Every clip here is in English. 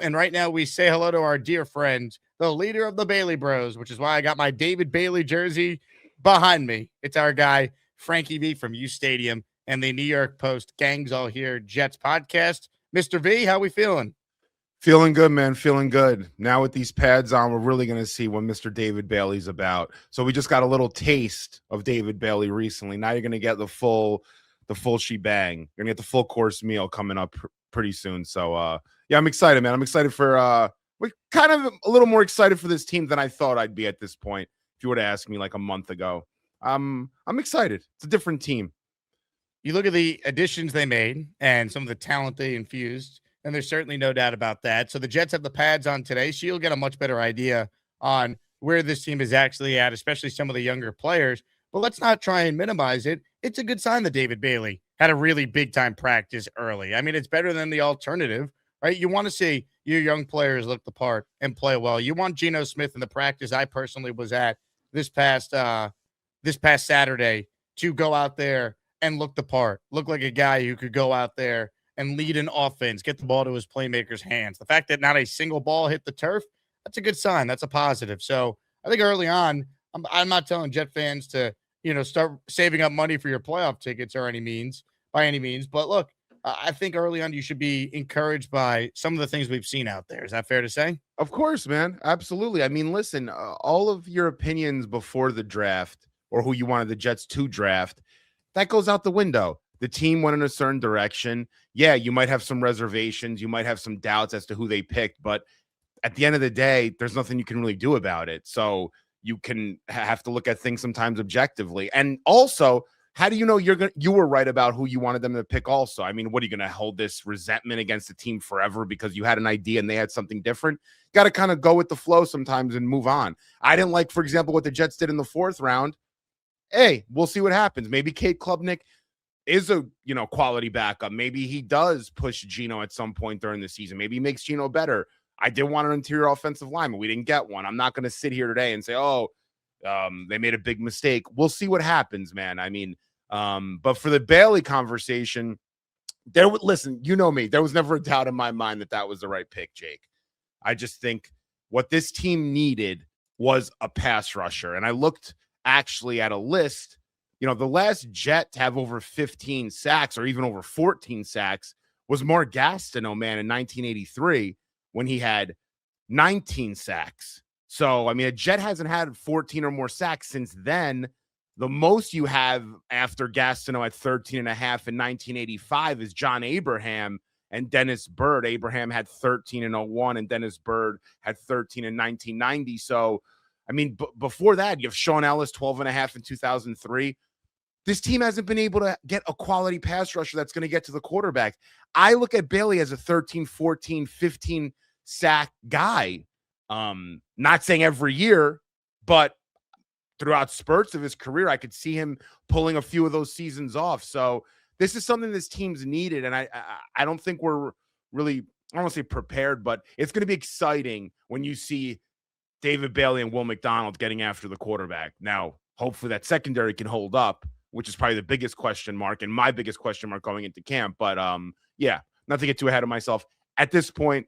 And right now we say hello to our dear friend, the leader of the Bailey Bros, which is why I got my David Bailey jersey behind me. It's our guy, Frankie V from uStadium and the New York Post Gangs All Here Jets podcast. Mr. V, how we feeling? Feeling good, man. Feeling good. Now with these pads on, we're really going to see what Mr. David Bailey's about. So we just got a little taste of David Bailey recently. Now you're going to get the full shebang. You're going to get the full course meal coming up pretty soon. So, yeah, I'm excited, man. I'm excited for we're kind of a little more excited for this team than I thought I'd be at this point. If you were to ask me like a month ago, I'm excited. It's a different team. You look at the additions they made and some of the talent they infused, and there's certainly no doubt about that. So the Jets have the pads on today, so you'll get a much better idea on where this team is actually at, especially some of the younger players. But let's not try and minimize it. It's a good sign that David Bailey had a really big-time practice early. I mean, it's better than the alternative, right? You want to see your young players look the part and play well. You want Geno Smith in the practice I personally was at this past Saturday to go out there and look the part, look like a guy who could go out there and lead an offense, get the ball to his playmakers' hands. The fact that not a single ball hit the turf, that's a good sign. That's a positive. So I think early on, I'm not telling Jet fans to, start saving up money for your playoff tickets by any means. But look, I think early on you should be encouraged by some of the things we've seen out there. Is that fair to say? Of course, man. Absolutely. I mean, listen, all of your opinions before the draft or who you wanted the Jets to draft, that goes out the window. The team went in a certain direction. Yeah, you might have some reservations. You might have some doubts as to who they picked. But at the end of the day, there's nothing you can really do about it. So you can have to look at things sometimes objectively. And also, how do you know you were right about who you wanted them to pick also? I mean, what are you going to hold this resentment against the team forever because you had an idea and they had something different? Got to kind of go with the flow sometimes and move on. I didn't like, for example, what the Jets did in the 4th round. Hey, we'll see what happens. Maybe Kate Klubnik is a quality backup. Maybe he does push Geno at some point during the season. Maybe he makes Geno better. I did want an interior offensive lineman. We didn't get one. I'm not going to sit here today and say, they made a big mistake. We'll see what happens, man. I mean, but for the Bailey conversation, listen, you know me. There was never a doubt in my mind that was the right pick, Jake. I just think what this team needed was a pass rusher. And I looked actually at a list. The last Jet to have over 15 sacks or even over 14 sacks was Mark Gastineau, man, in 1983 when he had 19 sacks. So, I mean, a Jet hasn't had 14 or more sacks since then. The most you have after Gastineau at 13 and a half in 1985 is John Abraham and Dennis Byrd. Abraham had 13 in 01 and Dennis Byrd had 13 in 1990. So, I mean, before that, you have Sean Ellis, 12 and a half in 2003. This team hasn't been able to get a quality pass rusher that's going to get to the quarterback. I look at Bailey as a 13, 14, 15 sack guy. Not saying every year, but throughout spurts of his career, I could see him pulling a few of those seasons off. So this is something this team's needed. And I don't think we're really, I don't want to say prepared, but it's going to be exciting when you see David Bailey and Will McDonald getting after the quarterback. Now, hopefully that secondary can hold up, which is probably the biggest question mark and my biggest question mark going into camp. But yeah, not to get too ahead of myself. At this point,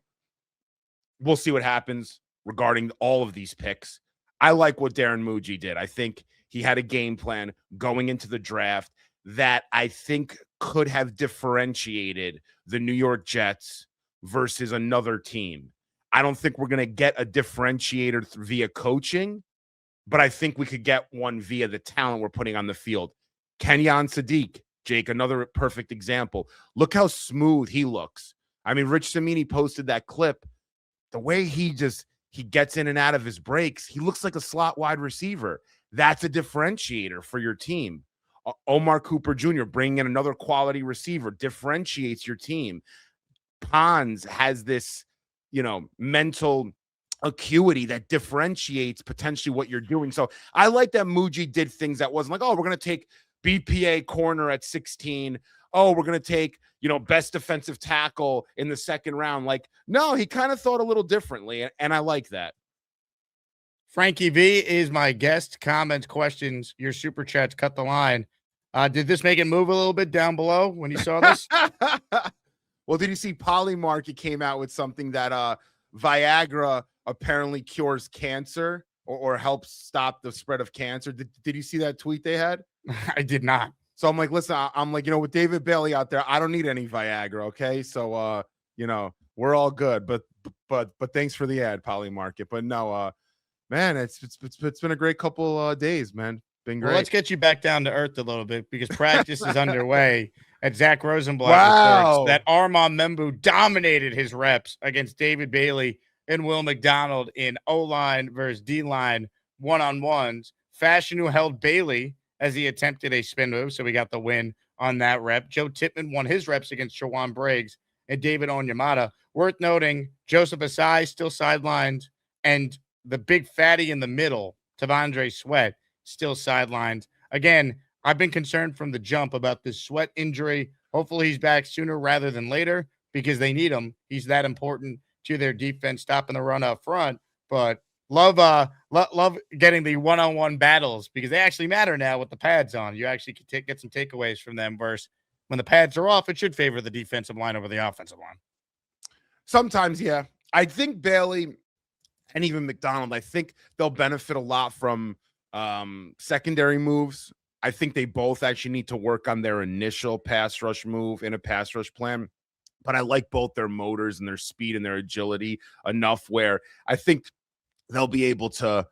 we'll see what happens regarding all of these picks. I like what Darren Muji did. I think he had a game plan going into the draft that I think could have differentiated the New York Jets versus another team. I don't think we're going to get a differentiator via coaching, but I think we could get one via the talent we're putting on the field. Kenyon Sadiq, Jake, another perfect example. Look how smooth he looks. I mean, Rich Cimini posted that clip. The way he gets in and out of his breaks, he looks like a slot wide receiver. That's a differentiator for your team. Omar Cooper Jr. bringing in another quality receiver differentiates your team. Pons has this, mental acuity that differentiates potentially what you're doing. So I like that Muji did things that wasn't like, we're going to take BPA corner at 16. We're going to take, best defensive tackle in the 2nd round. Like, no, he kind of thought a little differently, and I like that. Frankie V is my guest. Comments, questions, your super chats, cut the line. Did this make it move a little bit down below when you saw this? Well, did you see Polymarket came out with something that Viagra apparently cures cancer or helps stop the spread of cancer? Did you see that tweet they had? I did not. So I'm like, listen, I'm like, with David Bailey out there, I don't need any Viagra, okay? So we're all good. But thanks for the ad, Polymarket. But no, man, it's been a great couple days, man. Been great. Well, let's get you back down to earth a little bit because practice is underway. And Zach Rosenblatt reports that Armand Membu dominated his reps against David Bailey and Will McDonald in O-line versus D-line one-on-ones. Fashanu held Bailey as he attempted a spin move, so we got the win on that rep. Joe Tippmann won his reps against Shawan Briggs and David Onyemata. Worth noting, Joseph Asai still sidelined, and the big fatty in the middle, Tavondre Sweat, still sidelined. Again, I've been concerned from the jump about this Sweat injury. Hopefully he's back sooner rather than later because they need him. He's that important to their defense, stopping the run up front. But love getting the one-on-one battles because they actually matter now with the pads on. You actually can get some takeaways from them versus when the pads are off, it should favor the defensive line over the offensive line. Sometimes, yeah. I think Bailey and even McDonald, I think they'll benefit a lot from secondary moves. I think they both actually need to work on their initial pass rush move in a pass rush plan. But I like both their motors and their speed and their agility enough where I think they'll be able to,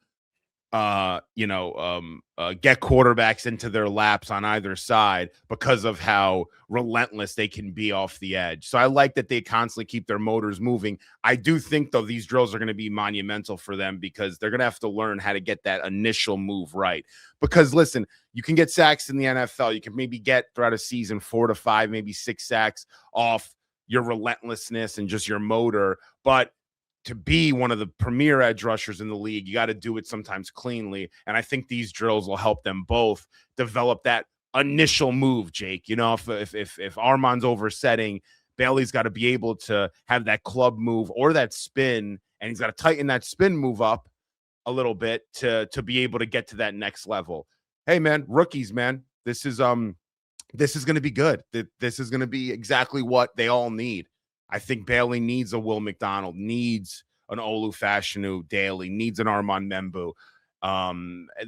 get quarterbacks into their laps on either side because of how relentless they can be off the edge. So I like that they constantly keep their motors moving. I do think, though, these drills are going to be monumental for them because they're going to have to learn how to get that initial move right. Because, listen, you can get sacks in the NFL. You can maybe get throughout a season 4 to 5, maybe 6 sacks off your relentlessness and just your motor. But to be one of the premier edge rushers in the league, you got to do it sometimes cleanly. And I think these drills will help them both develop that initial move, Jake. If Armand's oversetting, Bailey's got to be able to have that club move or that spin, and he's got to tighten that spin move up a little bit to be able to get to that next level. Hey, man, rookies, man, this is going to be good. This is going to be exactly what they all need. I think Bailey needs a Will McDonald, needs an Olu Fashanu daily, needs an Armand Membu.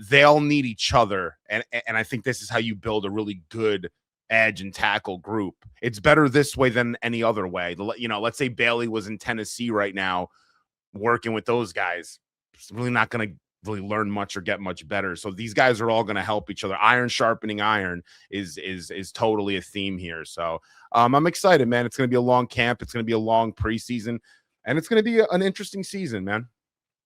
They all need each other. And I think this is how you build a really good edge and tackle group. It's better this way than any other way. Let's say Bailey was in Tennessee right now working with those guys. It's really not going to really learn much or get much better. So these guys are all going to help each other. Iron sharpening iron is totally a theme here. So I'm excited, man. It's going to be a long camp. It's going to be a long preseason, and it's going to be an interesting season, man.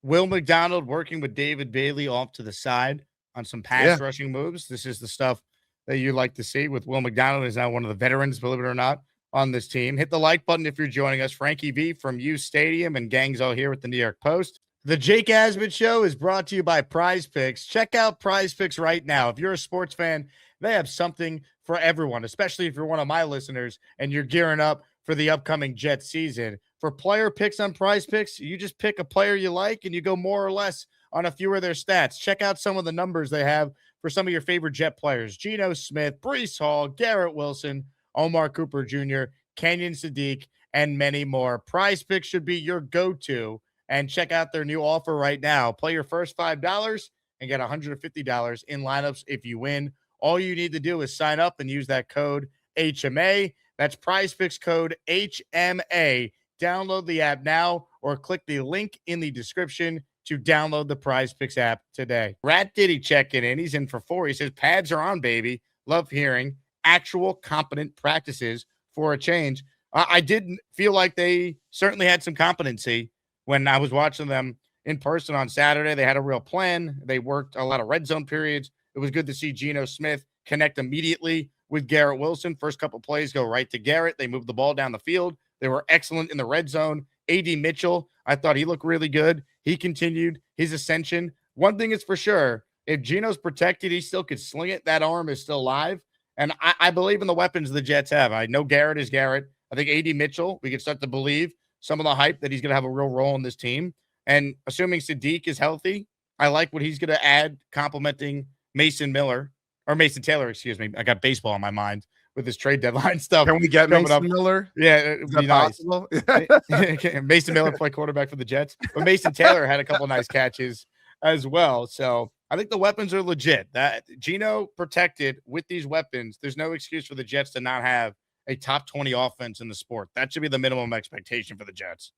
Will McDonald working with David Bailey off to the side on some pass rushing moves. This is the stuff that you like to see with Will McDonald. Is now one of the veterans, believe it or not, on this team. Hit the like button if you're joining us. Frankie V from uStadium and gangs all here with the New York Post. The Jake Asman Show is brought to you by PrizePicks. Check out PrizePicks right now. If you're a sports fan, they have something for everyone, especially if you're one of my listeners and you're gearing up for the upcoming Jets season. For player picks on PrizePicks, you just pick a player you like and you go more or less on a few of their stats. Check out some of the numbers they have for some of your favorite Jet players. Geno Smith, Breece Hall, Garrett Wilson, Omar Cooper Jr., Kenyon Sadiq, and many more. PrizePicks should be your go-to. And check out their new offer right now. Play your first $5 and get $150 in lineups if you win. All you need to do is sign up and use that code HMA. That's PrizePicks code HMA. Download the app now or click the link in the description to download the PrizePicks app today. Rat Diddy checking in. He's in for 4. He says, pads are on, baby. Love hearing actual competent practices for a change. I did feel like they certainly had some competency. When I was watching them in person on Saturday, they had a real plan. They worked a lot of red zone periods. It was good to see Geno Smith connect immediately with Garrett Wilson. First couple plays go right to Garrett. They moved the ball down the field. They were excellent in the red zone. A.D. Mitchell, I thought he looked really good. He continued his ascension. One thing is for sure, if Geno's protected, he still could sling it. That arm is still live. And I believe in the weapons the Jets have. I know Garrett is Garrett. I think A.D. Mitchell, we can start to believe some of the hype that he's going to have a real role in this team. And assuming Sadiq is healthy, I like what he's going to add, complementing Mason Taylor, excuse me. I got baseball on my mind with this trade deadline stuff. Can we get coming Mason up. Miller? Yeah, it Is would be that nice. possible? Mason Miller play quarterback for the Jets, but Mason Taylor had a couple nice catches as well. So I think the weapons are legit. That Geno protected with these weapons. There's no excuse for the Jets to not have a top 20 offense in the sport. That should be the minimum expectation for the Jets.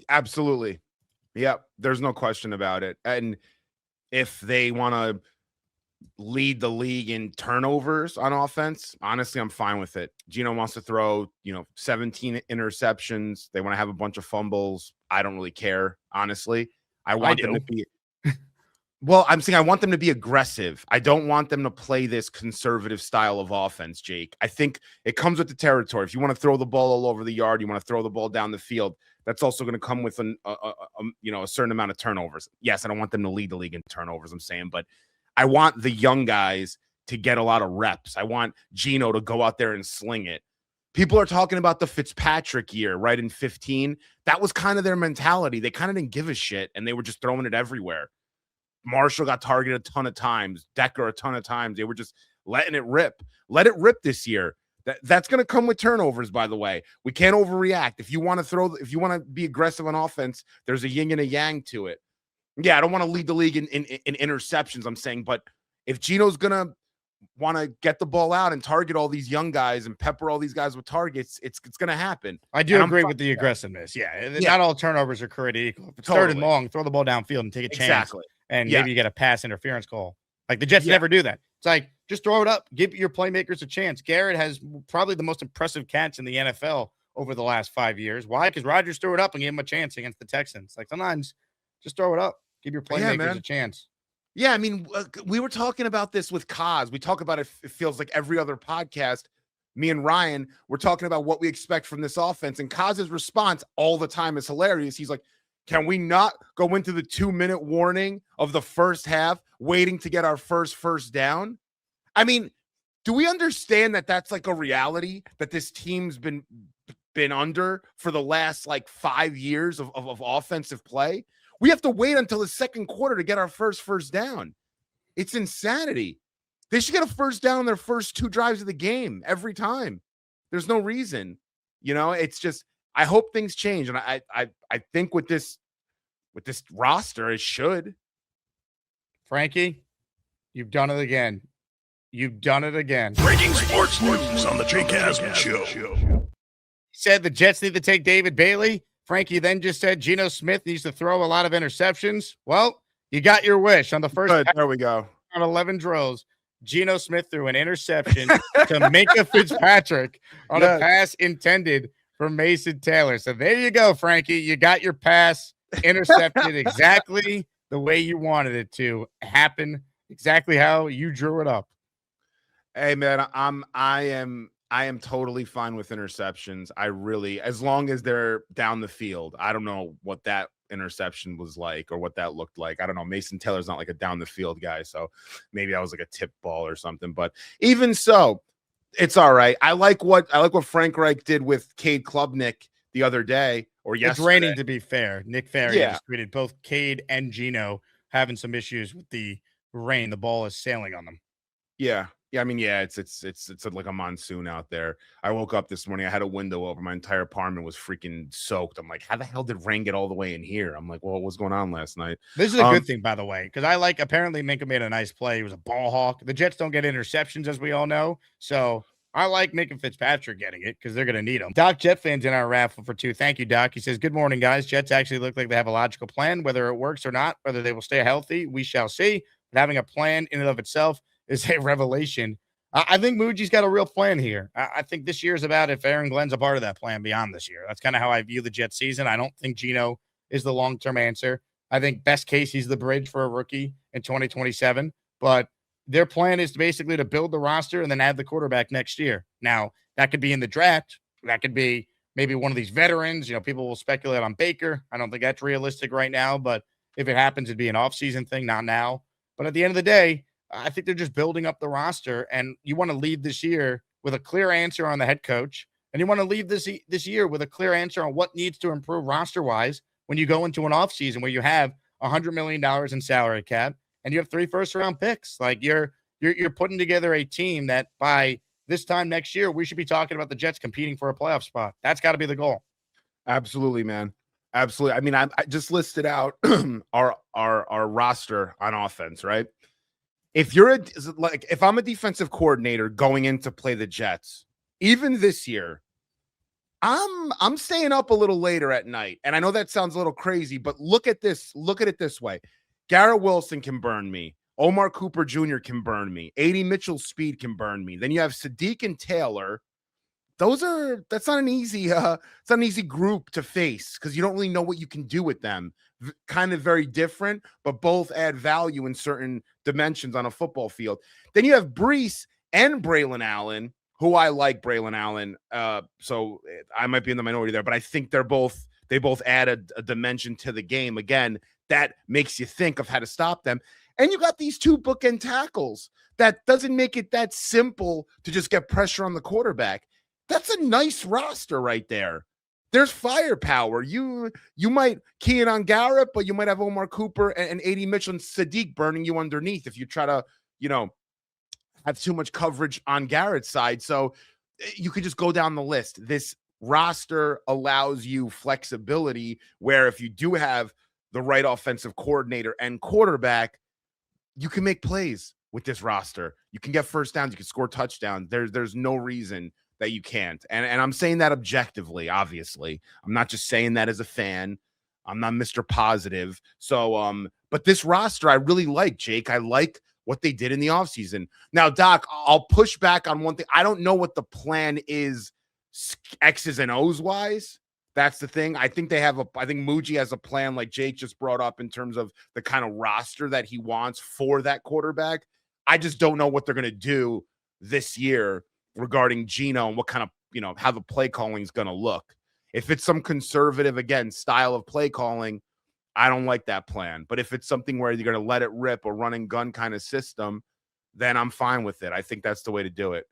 Absolutely. Yep. There's no question about it. And if they want to lead the league in turnovers on offense, honestly, I'm fine with it. Geno wants to throw, 17 interceptions. They want to have a bunch of fumbles. I don't really care, honestly. I want them to be well, I'm saying I want them to be aggressive. I don't want them to play this conservative style of offense, Jake. I think it comes with the territory. If you want to throw the ball all over the yard, you want to throw the ball down the field, that's also going to come with a certain amount of turnovers. Yes, I don't want them to lead the league in turnovers, I'm saying, but I want the young guys to get a lot of reps. I want Geno to go out there and sling it. People are talking about the Fitzpatrick year, right, in 15. That was kind of their mentality. They kind of didn't give a shit, and they were just throwing it everywhere. Marshall got targeted a ton of times. Decker a ton of times. They were just letting it rip. Let it rip this year. That's going to come with turnovers, by the way. We can't overreact. If you want to be aggressive on offense, there's a yin and a yang to it. Yeah, I don't want to lead the league in interceptions, I'm saying, but if Geno's going to want to get the ball out and target all these young guys and pepper all these guys with targets, it's going to happen. I do agree with the aggressiveness. Yeah, not all turnovers are created equal. If it's third and long, throw the ball downfield and take a chance. Exactly. And maybe you get a pass interference call. Like the Jets never do that. It's like, just throw it up. Give your playmakers a chance. Garrett has probably the most impressive catch in the NFL over the last 5 years. Why? Because Rodgers threw it up and gave him a chance against the Texans. Like sometimes just throw it up. Give your playmakers a chance. Yeah, I mean, we were talking about this with Kaz. We talk about it, it feels like every other podcast. Me and Ryan, we're talking about what we expect from this offense. And Kaz's response all the time is hilarious. He's like, can we not go into the 2-minute warning of the first half, waiting to get our first down? I mean, do we understand that that's like a reality that this team's been under for the last like 5 years of offensive play? We have to wait until the second quarter to get our first down. It's insanity. They should get a first down in their first 2 drives of the game every time. There's no reason. It's just, I hope things change. And I think with this roster, it should. Frankie, you've done it again. You've done it again. Breaking sports news on the Jake Asman Show. He said the Jets need to take David Bailey. Frankie then just said Geno Smith needs to throw a lot of interceptions. Well, you got your wish on the first. There we go. On 11 drills, Geno Smith threw an interception to Minka Fitzpatrick on a pass intended for Mason Taylor. So there you go, Frankie. You got your pass intercepted exactly the way you wanted it to happen, exactly how you drew it up. Hey man, I am totally fine with interceptions. I really, as long as they're down the field. I don't know what that interception was like or what that looked like. I don't know. Mason Taylor's not like a down the field guy, so maybe I was like a tip ball or something. But even so, it's all right. I like what Frank Reich did with Cade Klubnik the other day or yesterday. It's raining, to be fair. Nick Ferry just tweeted both Cade and Geno having some issues with the rain. The ball is sailing on them. Yeah. I mean, it's like a monsoon out there. I woke up this morning. I had a window over. My entire apartment was freaking soaked. I'm like, how the hell did rain get all the way in here? I'm like, well, what was going on last night? This is a good thing, by the way, because apparently Minka made a nice play. He was a ball hawk. The Jets don't get interceptions, as we all know. So I like Minka Fitzpatrick getting it because they're going to need him. Doc Jet fans in our raffle for 2. Thank you, Doc. He says, good morning, guys. Jets actually look like they have a logical plan. Whether it works or not, whether they will stay healthy, we shall see. But having a plan in and of itself is a revelation. I think Muji's got a real plan here. I think this year is about if Aaron Glenn's a part of that plan beyond this year. That's kind of how I view the Jets season. I don't think Geno is the long-term answer. I think best case, he's the bridge for a rookie in 2027. But their plan is basically to build the roster and then add the quarterback next year. Now, that could be in the draft. That could be maybe one of these veterans. People will speculate on Baker. I don't think that's realistic right now. But if it happens, it'd be an off-season thing, not now. But at the end of the day, I think they're just building up the roster, and you want to leave this year with a clear answer on the head coach, and you want to leave this year with a clear answer on what needs to improve roster-wise when you go into an offseason where you have $100 million in salary cap and you have 3 first-round picks. Like you're putting together a team that by this time next year, we should be talking about the Jets competing for a playoff spot. That's got to be the goal. Absolutely, man. Absolutely. I mean, I just listed out our roster on offense, right? If I'm a defensive coordinator going in to play the Jets, even this year, I'm staying up a little later at night. And I know that sounds a little crazy, but look at it this way. Garrett Wilson can burn me. Omar Cooper Jr. can burn me. A.D. Mitchell's speed can burn me. Then you have Sadiq and Taylor. That's not an easy it's not an easy group to face because you don't really know what you can do with them. Kind of very different, but both add value in certain dimensions on a football field. Then you have Brees and Braylon Allen, who I like Braylon Allen. So I might be in the minority there, but I think they both add a dimension to the game. Again, that makes you think of how to stop them. And you got these two bookend tackles that doesn't make it that simple to just get pressure on the quarterback. That's a nice roster right there. There's firepower. You might key in on Garrett, but you might have Omar Cooper and A.D. Mitchell and Sadiq burning you underneath if you try to, have too much coverage on Garrett's side. So you could just go down the list. This roster allows you flexibility where if you do have the right offensive coordinator and quarterback, you can make plays with this roster. You can get first downs. You can score touchdowns. There's no reason that you can't. And I'm saying that objectively, obviously. I'm not just saying that as a fan. I'm not Mr. Positive. So, but this roster I really like, Jake. I like what they did in the offseason. Now, Doc, I'll push back on one thing. I don't know what the plan is X's and O's wise. That's the thing. I think Muji has a plan like Jake just brought up in terms of the kind of roster that he wants for that quarterback. I just don't know what they're going to do this year regarding Geno and what kind of, how the play calling is going to look. If it's some conservative, again, style of play calling, I don't like that plan. But if it's something where you're going to let it rip, a run and gun kind of system, then I'm fine with it. I think that's the way to do it.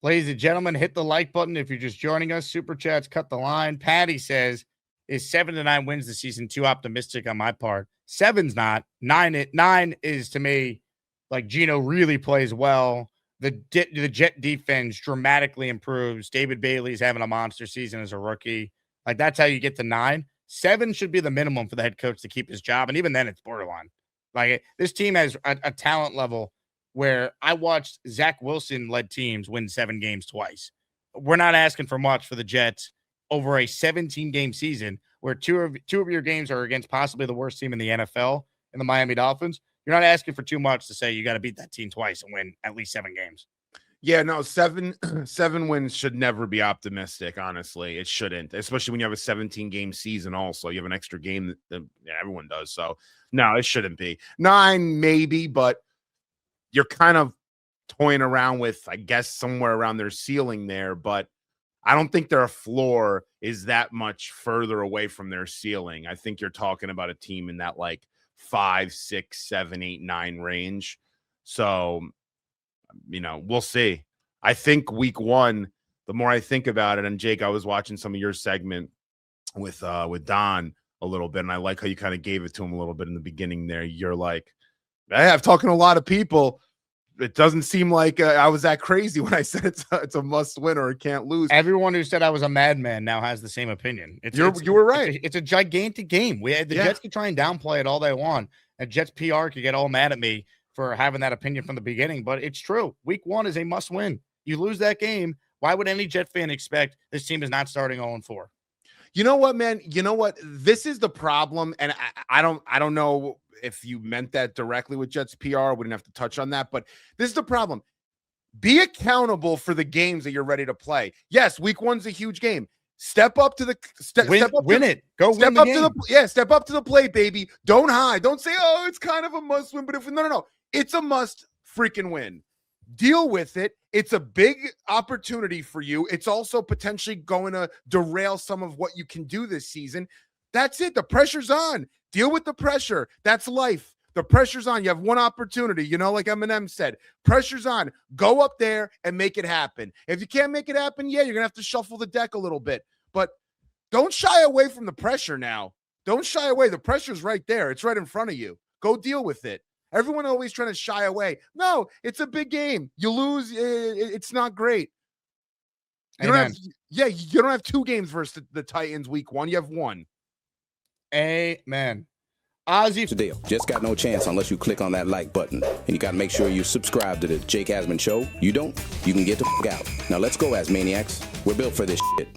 Ladies and gentlemen, hit the like button if you're just joining us. Super chats, cut the line. Patty says, is 7-9 wins this season too optimistic on my part? 7's not. 9 is to me like Geno really plays well. The Jet defense dramatically improves. David Bailey's having a monster season as a rookie. Like, that's how you get to 9. 7 should be the minimum for the head coach to keep his job. And even then, it's borderline. Like, this team has a talent level where I watched Zach Wilson-led teams win 7 games twice. We're not asking for much for the Jets over a 17-game season where two of your games are against possibly the worst team in the NFL and the Miami Dolphins. You're not asking for too much to say you got to beat that team twice and win at least 7 games. Yeah, no, 7 wins should never be optimistic, honestly. It shouldn't, especially when you have a 17-game season also. You have an extra game that everyone does. So, no, it shouldn't be. 9 maybe, but you're kind of toying around with, I guess, somewhere around their ceiling there. But I don't think their floor is that much further away from their ceiling. I think you're talking about a team in that, 5, 6, 7, 8, 9 range. So, we'll see. I think week 1, the more I think about it, and Jake, I was watching some of your segment with Don a little bit, and I like how you kind of gave it to him a little bit in the beginning there. You're like, hey, I've talked to a lot of people. It doesn't seem like I was that crazy when I said it's a must win or it can't lose. Everyone who said I was a madman now has the same opinion. You were right. It's a gigantic game. The Jets can try and downplay it all they want. And Jets PR could get all mad at me for having that opinion from the beginning, but it's true. Week 1 is a must win. You lose that game, why would any Jet fan expect this team is not starting 0-4? You know what, man? You know what? This is the problem, and I don't know if you meant that directly with Jets PR. We didn't have to touch on that, but this is the problem. Be accountable for the games that you're ready to play. Yes, week 1's a huge game. Step up to the win it. Go step win the up game. to the step up to the plate, baby. Don't hide. Don't say, oh, it's kind of a must win. But if no, it's a must freaking win. Deal with it. It's a big opportunity for you. It's also potentially going to derail some of what you can do this season. That's it. The pressure's on. Deal with the pressure. That's life. The pressure's on. You have one opportunity, like Eminem said. Pressure's on. Go up there and make it happen. If you can't make it happen, you're going to have to shuffle the deck a little bit. But don't shy away from the pressure now. Don't shy away. The pressure's right there. It's right in front of you. Go deal with it. Everyone always trying to shy away. No, it's a big game. You lose, it's not great. You don't have, you don't have 2 games versus the Titans week 1. You have 1. Amen. Ozzy. Here's the deal. Just got no chance unless you click on that like button. And you got to make sure you subscribe to the Jake Asman Show. You don't, you can get the f*** out. Now let's go, Asmaniacs. We're built for this shit.